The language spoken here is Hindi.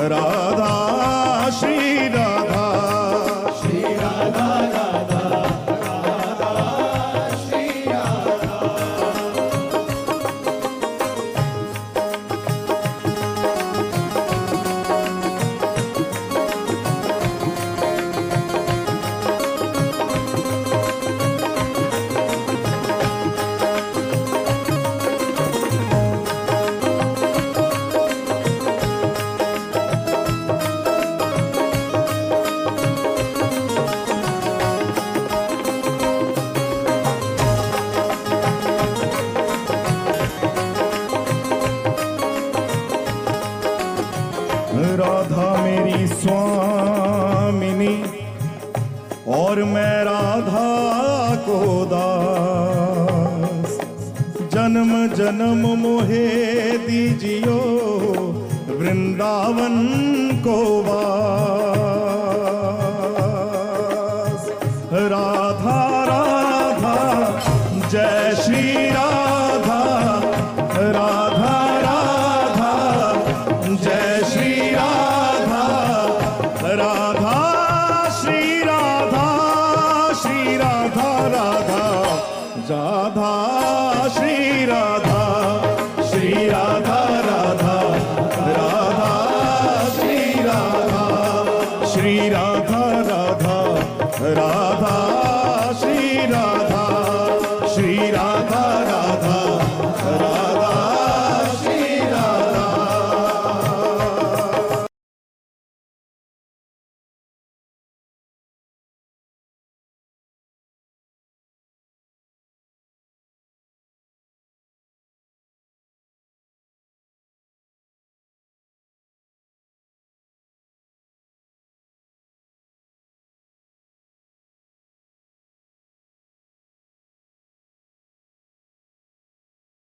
राधा श्री राधा श्री राधा राधा राधा श्री राधा। राधा मेरी स्वामिनी और मैं राधा को दास, जन्म जन्म मोहे दीजियो वृंदावन को वास। राधा राधा जय श्री राधा, राधा राधा जय श्री राधा, राधा श्री राधा, श्री राधा राधा, राधा श्री राधा, श्री राधा राधा, राधा श्री राधा, श्री राधा राधा, राधा